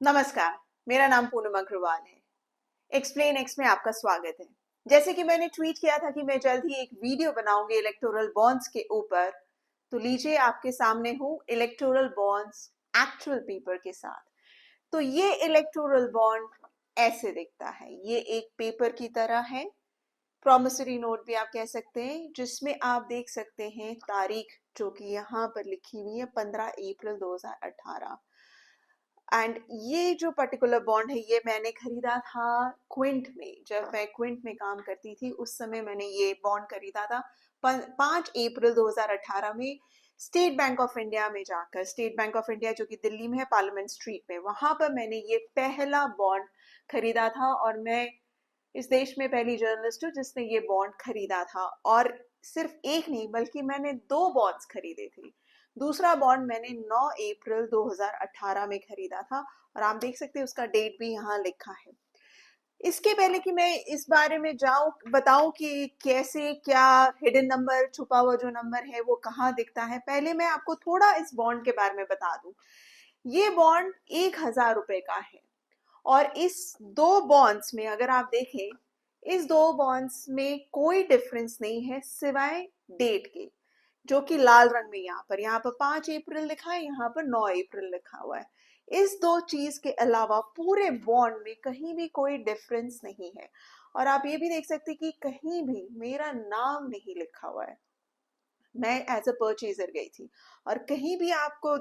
नमस्कार। मेरा नाम पूनम अग्रवाल है। एक्सप्लेन एक्स में आपका स्वागत है। जैसे कि मैंने ट्वीट किया था कि मैं जल्द ही एक वीडियो बनाऊंगी इलेक्टोरल बॉन्ड्स के ऊपर, तो लीजिए आपके सामने हूँ इलेक्टोरल बॉन्ड्स एक्चुअल पेपर के साथ। तो ये इलेक्टोरल बॉन्ड ऐसे दिखता है। ये एक पेपर की तरह है, प्रॉमिसरी नोट भी आप कह सकते हैं, जिसमें आप देख सकते हैं तारीख जो कि यहाँ पर लिखी हुई है 15 अप्रैल 2018। एंड ये जो पर्टिकुलर बॉन्ड है ये मैंने खरीदा था क्विंट में। जब मैं क्विंट में काम करती थी उस समय मैंने ये बॉन्ड खरीदा था 5 अप्रैल 2018 में स्टेट बैंक ऑफ इंडिया में जाकर। स्टेट बैंक ऑफ इंडिया जो कि दिल्ली में है, पार्लियामेंट स्ट्रीट में, वहां पर मैंने ये पहला बॉन्ड खरीदा था। और मैं इस देश में पहली जर्नलिस्ट हूँ जिसने ये बॉन्ड खरीदा था। और सिर्फ एक नहीं बल्कि मैंने दो बॉन्ड्स खरीदे थे। दूसरा बॉन्ड मैंने 9 अप्रैल 2018 में खरीदा था और आप देख सकते हैं उसका डेट भी यहाँ लिखा है। इसके पहले कि मैं इस बारे में जाऊं बताऊं कि कैसे क्या हिडन नंबर, छुपा हुआ जो नंबर है वो कहाँ दिखता है, पहले मैं आपको थोड़ा इस बॉन्ड के बारे में बता दूं। ये बॉन्ड 1,000 रुपए का है। और इस दो बॉन्ड्स में अगर आप देखें, इस दो बॉन्ड्स में कोई डिफरेंस नहीं है सिवाय डेट के, जो कि लाल रंग में यहाँ पर 5 अप्रैल लिखा है, यहाँ पर 9 अप्रैल लिखा हुआ है। इस दो चीज के अलावा पूरे बॉन्ड में कहीं भी कोई डिफरेंस नहीं है। और आप ये भी देख सकते हैं कि कहीं भी मेरा नाम नहीं लिखा हुआ है। मैं एज अ परचेजर गई थी और कहीं भी आपको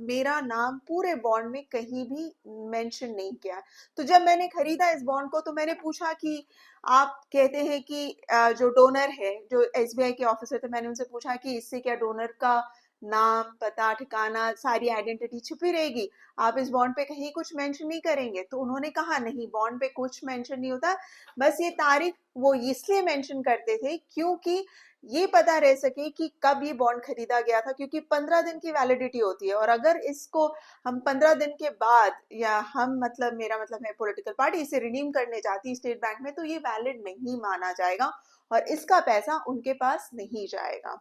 मेरा नाम पूरे बॉन्ड में कहीं भी मेंशन नहीं किया। तो जब मैंने खरीदा इस बॉन्ड को तो मैंने पूछा कि आप कहते हैं कि जो डोनर है, जो एसबीआई के ऑफिसर थे, मैंने उनसे पूछा कि इससे क्या डोनर का नाम, पता, ठिकाना, सारी आइडेंटिटी छुपी रहेगी, आप इस बॉन्ड पे कहीं कुछ मेंशन नहीं करेंगे? तो उन्होंने कहा नहीं, बॉन्ड पे कुछ मेंशन नहीं होता, बस ये तारीख वो इसलिए मेंशन करते थे क्योंकि ये पता रह सके कि कब ये बॉन्ड खरीदा गया था, क्योंकि 15 दिन की वैलिडिटी होती है। और अगर इसको हम 15 दिन के बाद, या हम मतलब मेरा मतलब है पॉलिटिकल पार्टी इसे रिडीम करने जाती है स्टेट बैंक में, तो ये वैलिड नहीं माना जाएगा और इसका पैसा उनके पास नहीं जाएगा।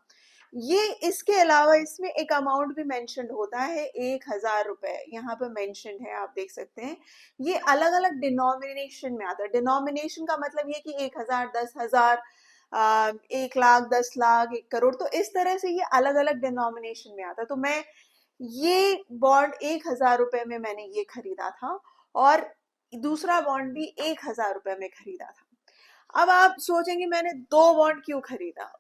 ये इसके अलावा इसमें एक अमाउंट भी मेंशन होता है, 1,000 रुपए यहाँ पर मेंशन है, आप देख सकते हैं। ये अलग अलग डिनोमिनेशन में आता है। डिनोमिनेशन का मतलब ये कि 1,000, 10,000, 1 लाख, 10 लाख, 1 करोड़, तो इस तरह से ये अलग अलग डिनोमिनेशन में आता है। तो मैं ये बॉन्ड 1,000 रुपए में मैंने ये खरीदा था और दूसरा बॉन्ड भी 1,000 रुपए में खरीदा था। अब आप सोचेंगे मैंने दो बॉन्ड क्यों खरीदा।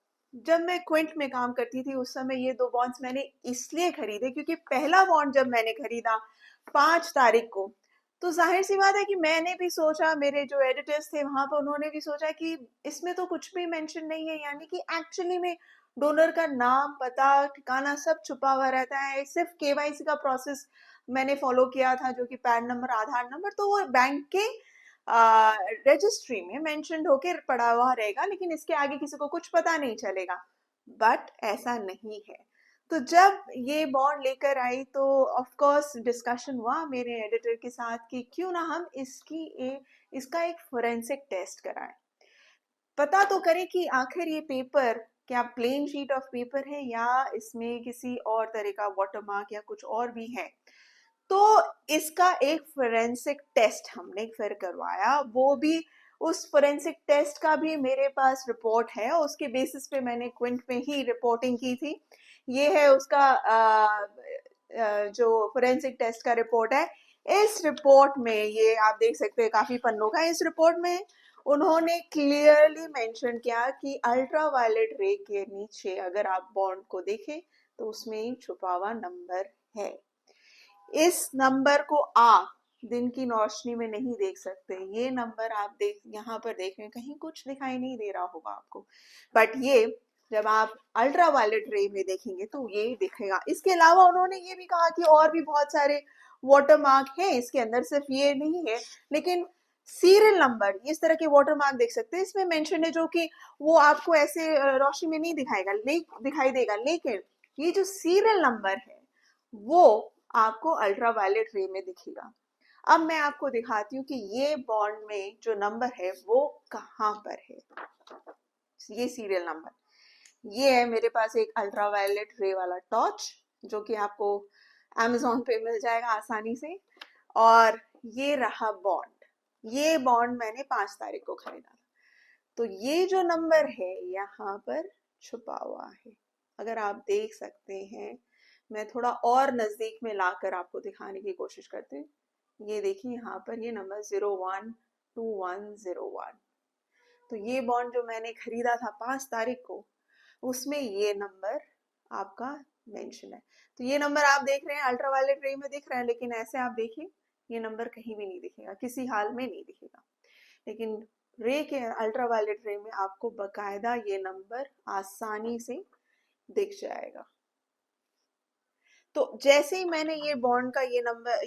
जब मैं क्विंट में काम करती थी उस समय ये दो बॉन्ड्स मैंने इसलिए खरीदे क्योंकि पहला बॉन्ड जब मैंने खरीदा 5 तारीख को, तो जाहिर सी बात है कि मैंने भी सोचा, मेरे जो एडिटर्स थे वहां पर उन्होंने भी सोचा कि इसमें तो कुछ भी मेंशन नहीं है, यानी कि एक्चुअली में डोनर का नाम, पता, ठिकाना सब छुपा हुआ रहता है। सिर्फ केवाईसी का प्रोसेस मैंने फॉलो किया था, जो कि पैन नंबर, आधार नंबर, तो वो बैंक के रजिस्ट्री में मेंशन होकर पड़ा हुआ रहेगा, लेकिन इसके आगे किसी को कुछ पता नहीं चलेगा। बट ऐसा नहीं है। तो जब ये बॉन्ड लेकर आई तो ऑफ कोर्स डिस्कशन हुआ मेरे एडिटर के साथ कि क्यों ना हम इसका एक फोरेंसिक टेस्ट कराएं, पता तो करें कि आखिर ये पेपर क्या प्लेन शीट ऑफ पेपर है या इसमें किसी और तरह का वाटरमार्क या कुछ और भी है। तो इसका एक फोरेंसिक टेस्ट हमने फिर करवाया, वो भी उस फोरेंसिक टेस्ट का भी मेरे पास रिपोर्ट है और उसके बेसिस पे मैंने क्विंट में ही रिपोर्टिंग की थी। ये है उसका जो फोरेंसिक टेस्ट का रिपोर्ट है। इस रिपोर्ट में ये आप देख सकते हैं काफी पन्नों का। इस रिपोर्ट में उन्होंने क्लियरली मेंशन किया कि अल्ट्रा वायलेट रे के नीचे अगर आप बॉन्ड को देखें तो उसमें छुपा हुआ नंबर है। इस नंबर को आप दिन की रोशनी में नहीं देख सकते। ये नंबर आप यहाँ पर देख रहे हैं, कहीं कुछ दिखाई नहीं दे रहा होगा आपको, बट ये जब आप अल्ट्रा वायलेट रे में देखेंगे तो ये दिखेगा। इसके अलावा उन्होंने ये भी कहा कि और भी बहुत सारे वाटरमार्क हैं इसके अंदर, सिर्फ ये नहीं है, लेकिन सीरियल नंबर, इस तरह के वाटरमार्क देख सकते हैं इसमें मेंशन है, जो कि वो आपको ऐसे रोशनी में नहीं दिखाई देगा, लेकिन ये जो सीरियल नंबर है वो आपको अल्ट्रा वायलेट रे में दिखेगा। अब मैं आपको दिखाती हूँ कि ये बॉन्ड में जो नंबर है वो कहाँ पर है। ये सीरियल नंबर ये है। मेरे पास एक अल्ट्रा वायलेट रे वाला टॉर्च जो कि आपको अमेजोन पे मिल जाएगा आसानी से। और ये रहा बॉन्ड। ये बॉन्ड मैंने 5 तारीख को खरीदा। तो ये जो नंबर है यहाँ पर छुपा हुआ है। अगर आप देख सकते हैं, मैं थोड़ा और नजदीक में लाकर आपको दिखाने की कोशिश करती हूँ। ये देखिए यहाँ पर ये नंबर 012101। तो ये बॉन्ड जो मैंने खरीदा था 5 तारीख को, उसमें ये नंबर आपका मेंशन है। तो ये नंबर आप देख रहे हैं अल्ट्रावायलेट रे में दिख रहा है, लेकिन ऐसे आप देखिए ये नंबर कहीं भी नहीं दिखेगा, किसी हाल में नहीं दिखेगा। लेकिन रे के अल्ट्रावायलेट रे में आपको बकायदा ये नंबर आसानी से दिख जाएगा। तो जैसे ही मैंने ये बॉन्ड का ये नंबर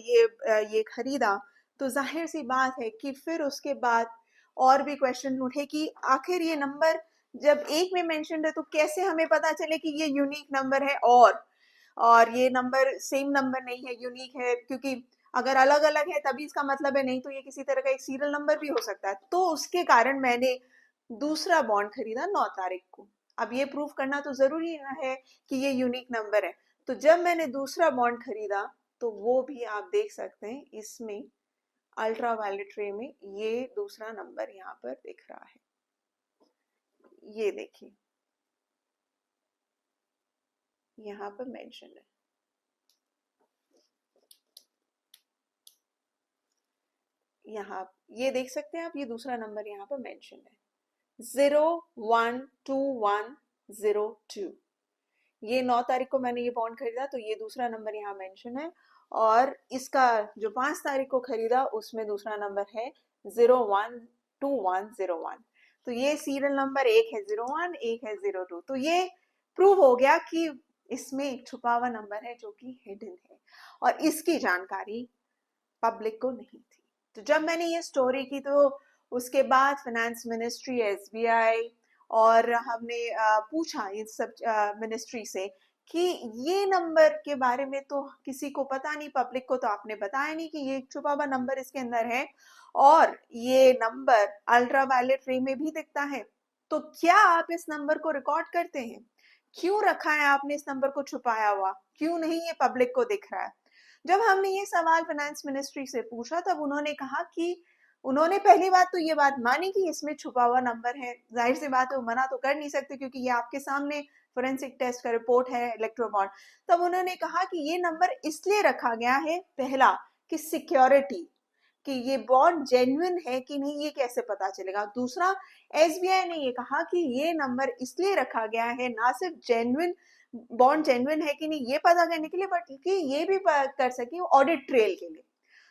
ये खरीदा, तो जाहिर सी बात है कि फिर उसके बाद और भी क्वेश्चन उठे कि आखिर ये नंबर जब एक में मेंशन्ड है तो कैसे हमें पता चले कि ये यूनिक नंबर है और ये नंबर सेम नंबर नहीं है, यूनिक है। क्योंकि अगर अलग अलग है तभी इसका मतलब है, नहीं तो ये किसी तरह का एक सीरियल नंबर भी हो सकता है। तो उसके कारण मैंने दूसरा बॉन्ड खरीदा 9 तारीख को। अब ये प्रूफ करना तो जरूरी है कि ये यूनिक नंबर है। तो जब मैंने दूसरा बॉन्ड खरीदा तो वो भी आप देख सकते हैं, इसमें अल्ट्रावायलेट रे में ये दूसरा नंबर यहाँ पर दिख रहा है। ये देखिए यहाँ पर मेंशन है। यहाँ ये देख सकते हैं आप, ये दूसरा नंबर यहाँ पर मेंशन है 012102। ये 9 तारीख को मैंने ये बॉन्ड खरीदा, तो ये दूसरा नंबर यहाँ मेंशन है। और इसका जो 5 तारीख को खरीदा उसमें दूसरा नंबर है 012101। तो ये सीरियल नंबर एक है 01, एक है 02। तो ये प्रूव हो गया कि इसमें एक छुपा हुआ नंबर है जो कि हिडन है और इसकी जानकारी पब्लिक को नहीं थी। तो जब मैंने ये स्टोरी की तो उसके बाद फाइनेंस मिनिस्ट्री, एसबीआई और हमने पूछा इस सब मिनिस्ट्री से कि ये नंबर के बारे में तो किसी को पता नहीं, पब्लिक को तो आपने बताया नहीं कि ये छुपा हुआ नंबर इसके अंदर है और ये नंबर अल्ट्रावायलेट रे में भी दिखता है। तो क्या आप इस नंबर को रिकॉर्ड करते हैं? क्यों रखा है आपने इस नंबर को छुपाया हुआ? क्यों नहीं ये पब्लिक को दिख रहा है? जब हमने ये सवाल फाइनेंस मिनिस्ट्री से पूछा तब उन्होंने कहा कि उन्होंने पहली बात तो ये बात मानी कि इसमें छुपा हुआ नंबर है। जाहिर सी बात है, वो मना तो कर नहीं सकते क्योंकि ये आपके सामने फोरेंसिक टेस्ट का रिपोर्ट है इलेक्ट्रोबॉन्ड। तब उन्होंने कहा कि ये नंबर इसलिए रखा गया है, पहला कि सिक्योरिटी, कि ये बॉन्ड जेन्युइन है कि नहीं ये कैसे पता चलेगा। दूसरा, एसबीआई ने ये कहा कि ये नंबर इसलिए रखा गया है ना सिर्फ जेन्युइन बॉन्ड जेन्युइन है कि नहीं ये पता करने के लिए, बल्कि ये भी कर सके ऑडिट ट्रेल के लिए।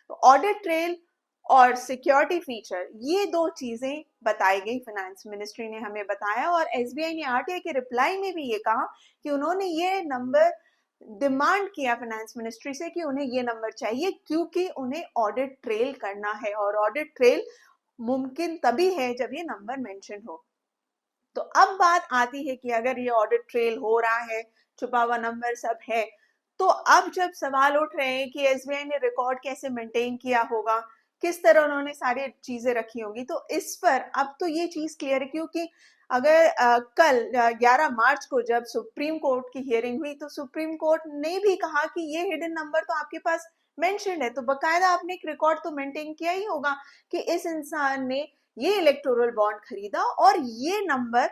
तो ऑडिट ट्रेल और सिक्योरिटी फीचर, ये दो चीजें बताई गई, फाइनेंस मिनिस्ट्री ने हमें बताया। और एसबीआई ने आरटीआई के रिप्लाई में भी ये कहा कि उन्होंने ये नंबर डिमांड किया फाइनेंस मिनिस्ट्री से कि उन्हें ये नंबर चाहिए क्योंकि उन्हें ऑडिट ट्रेल करना है और ऑडिट ट्रेल मुमकिन तभी है जब ये नंबर मेंशन हो। तो अब बात आती है कि अगर ये ऑडिट ट्रेल हो रहा है, छुपा हुआ नंबर सब है, तो अब जब सवाल उठ रहे हैं कि एसबीआई ने रिकॉर्ड कैसे मेंटेन किया होगा, किस तरह उन्होंने सारी चीजें रखी होंगी, तो इस पर अब तो ये चीज क्लियर है। क्योंकि अगर कल 11 मार्च को जब सुप्रीम कोर्ट की हियरिंग हुई तो सुप्रीम कोर्ट ने भी कहा कि ये हिडन नंबर तो आपके पास मेंशन है, तो बकायदा आपने एक रिकॉर्ड तो मेंटेन किया ही होगा कि इस इंसान ने ये इलेक्टोरल बॉन्ड खरीदा और ये नंबर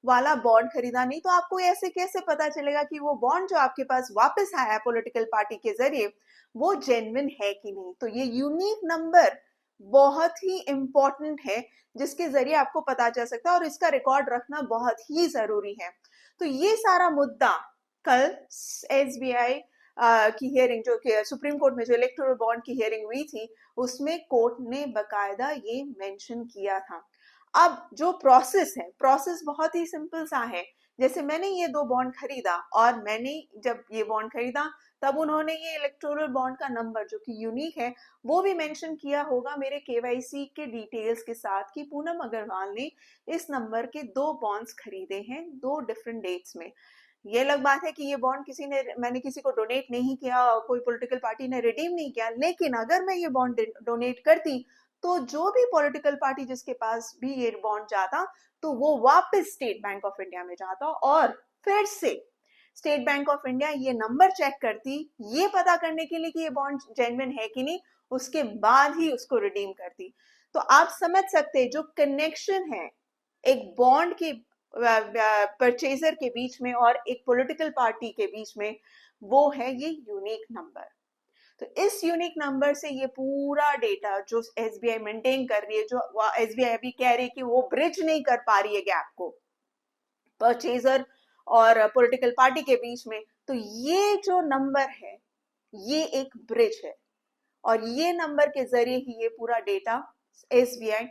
वाला बॉन्ड खरीदा। नहीं तो आपको ऐसे कैसे पता चलेगा कि वो बॉन्ड जो आपके पास वापस आया है पॉलिटिकल पार्टी के जरिए वो जेन्युइन है कि नहीं। तो ये यूनिक नंबर बहुत ही इंपॉर्टेंट है जिसके जरिए आपको पता चल सकता है और इसका रिकॉर्ड रखना बहुत ही जरूरी है। तो ये सारा मुद्दा कल एसबीआई की हियरिंग, जो कि सुप्रीम कोर्ट में जो इलेक्टोरल बॉन्ड की हियरिंग हुई थी, उसमें कोर्ट ने बकायदा ये मेंशन किया था। अब जो प्रोसेस है, प्रोसेस बहुत ही सिंपल सा है। जैसे मैंने ये दो बॉन्ड खरीदा और मैंने जब ये बॉन्ड खरीदा तब उन्होंने ये इलेक्टोरल बॉन्ड का नंबर जो कि यूनिक है वो भी मेंशन किया होगा मेरे केवाईसी के डिटेल्स के साथ कि पूनम अग्रवाल ने इस नंबर के दो बॉन्ड्स खरीदे हैं दो डिफरेंट डेट्स में। ये अलग बात है कि ये बॉन्ड मैंने किसी को डोनेट नहीं किया, कोई पॉलिटिकल पार्टी ने रिडीम नहीं किया, लेकिन अगर मैं ये बॉन्ड डोनेट करती तो जो भी पॉलिटिकल पार्टी जिसके पास भी ये बॉन्ड जाता तो वो वापस स्टेट बैंक ऑफ इंडिया में जाता और फिर से स्टेट बैंक ऑफ इंडिया ये नंबर चेक करती, ये पता करने के लिए कि ये बॉन्ड जेन्युइन है कि नहीं, उसके बाद ही उसको रिडीम करती। तो आप समझ सकते हैं जो कनेक्शन है एक बॉन्ड के परचेजर के बीच में और एक पॉलिटिकल पार्टी के बीच में, वो है ये यूनिक नंबर। तो इस यूनिक नंबर से ये पूरा डेटा जो एसबीआई मेंटेन कर रही है, जो एसबीआई अभी कह रही है कि वो ब्रिज नहीं कर पा रही है गैप को परचेजर और पॉलिटिकल पार्टी के बीच में, तो ये जो नंबर है ये एक ब्रिज है और ये नंबर के जरिए ही ये पूरा डेटा एसबीआई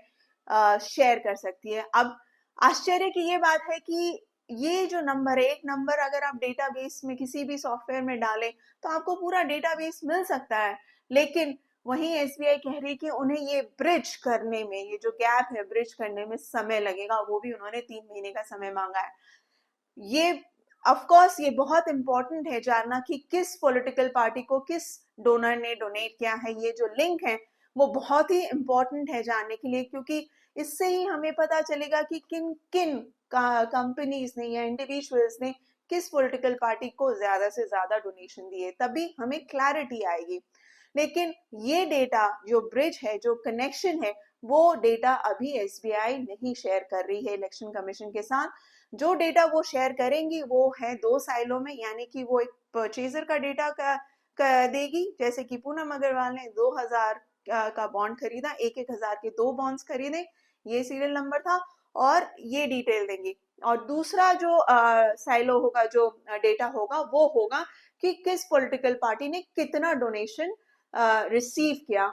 शेयर कर सकती है। अब आश्चर्य की ये बात है कि ये जो नंबर है, एक नंबर अगर आप डेटाबेस में किसी भी सॉफ्टवेयर में डालें तो आपको पूरा डेटाबेस मिल सकता है, लेकिन वहीं एसबीआई कह रही है कि उन्हें ये ब्रिज करने में, ये जो गैप है ब्रिज करने में समय लगेगा, वो भी उन्होंने 3 महीने का समय मांगा है। ये ऑफ कोर्स ये बहुत इंपॉर्टेंट है जानना कि किस पॉलिटिकल पार्टी को किस डोनर ने डोनेट किया है। ये जो लिंक है वो बहुत ही इंपॉर्टेंट है जानने के लिए, क्योंकि इससे ही हमें पता चलेगा कि किन किन कंपनीज ने या इंडिविजुअल्स ने किस पॉलिटिकल पार्टी को ज्यादा से ज्यादा डोनेशन दिए, तभी हमें क्लैरिटी आएगी। लेकिन ये डेटा जो ब्रिज है, जो कनेक्शन है, वो डेटा अभी एसबीआई नहीं शेयर कर रही है इलेक्शन कमीशन के साथ। जो डेटा वो शेयर करेंगी वो है 2 साइलों में, यानी कि वो एक परचेजर का डेटा का देगी, जैसे कि पूनम अग्रवाल ने 2000 का बॉन्ड खरीदा, 1,000 के 2 बॉन्ड्स खरीदे, ये सीरियल नंबर था, और ये डिटेल देंगी। और दूसरा जो साइलो होगा, जो डेटा होगा, वो होगा कि किस पॉलिटिकल पार्टी ने कितना डोनेशन रिसीव किया,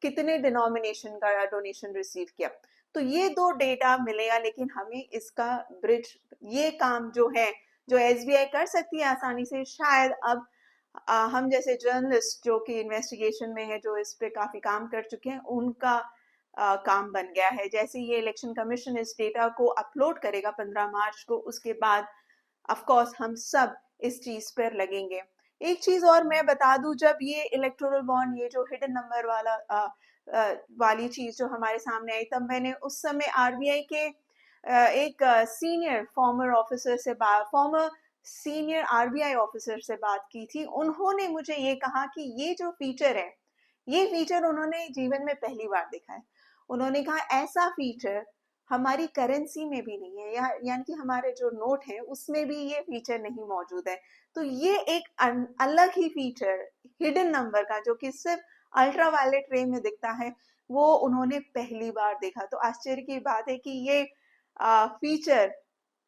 कितने डिनोमिनेशन का डोनेशन रिसीव किया। तो ये 2 डेटा मिलेगा, लेकिन हमें इसका ब्रिज, ये काम जो है, जो एसबीआई कर सकती है आसानी से, शायद अब हम जैसे जर्नलिस्ट जो कि इन्वेस्टिगेशन में है, जो इस पे काफी काम कर चुके हैं, उनका काम बन गया है। जैसे ये इलेक्शन कमीशन इस डेटा को अपलोड करेगा 15 मार्च को, उसके बाद ऑफ कोर्स हम सब इस चीज पर लगेंगे। एक चीज और मैं बता दूं, जब ये इलेक्टोरल बॉन्ड, ये जो हिडन नंबर वाली चीज जो हमारे सामने आई, तब मैंने उस समय आरबीआई के एक senior farmer senior RBI officer से बात की थी। उन्होंने मुझे ये कहा कि ये जो फीचर है, ये फीचर उन्होंने जीवन में पहली बार देखा है। उन्होंने कहा ऐसा फीचर हमारी करेंसी में भी नहीं है, या यानी कि हमारे जो नोट है उसमें भी ये फीचर नहीं मौजूद है। तो ये एक अलग ही फीचर हिडन नंबर का, जो कि सिर्फ अल्ट्रा वायलेट रे में दिखता है, वो उन्होंने पहली बार देखा। तो आश्चर्य की बात है कि ये फीचर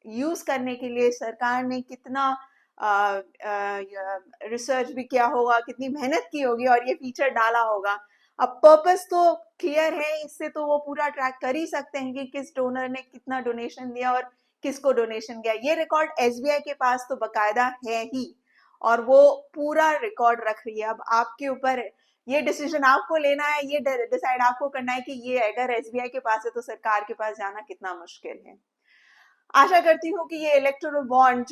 यूज करने के लिए सरकार ने कितना रिसर्च भी किया होगा, कितनी मेहनत की होगी और ये फीचर डाला होगा। अब पर्पस तो क्लियर है, इससे तो वो पूरा ट्रैक कर ही सकते हैं कि किस डोनर ने कितना डोनेशन दिया और किसको डोनेशन गया। ये रिकॉर्ड एसबीआई के पास तो बकायदा है ही, और वो पूरा रिकॉर्ड रख रही है। अब आपके ऊपर है, ये डिसीजन आपको लेना है, ये डिसाइड आपको करना है कि ये अगर एसबीआई के पास है तो सरकार के पास जाना कितना मुश्किल है। आशा करती हूँ कि ये इलेक्टोरल बॉन्ड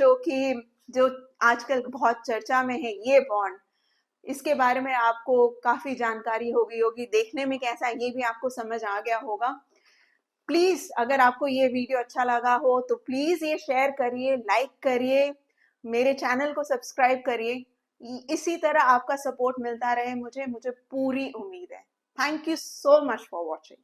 जो आजकल बहुत चर्चा में है, ये बॉन्ड, इसके बारे में आपको काफी जानकारी हो गई होगी, देखने में कैसा है ये भी आपको समझ आ गया होगा। प्लीज अगर आपको ये वीडियो अच्छा लगा हो तो प्लीज ये शेयर करिए, लाइक करिए, मेरे चैनल को सब्सक्राइब करिए। इसी तरह आपका सपोर्ट मिलता रहे मुझे पूरी उम्मीद है। Thank you so much for watching.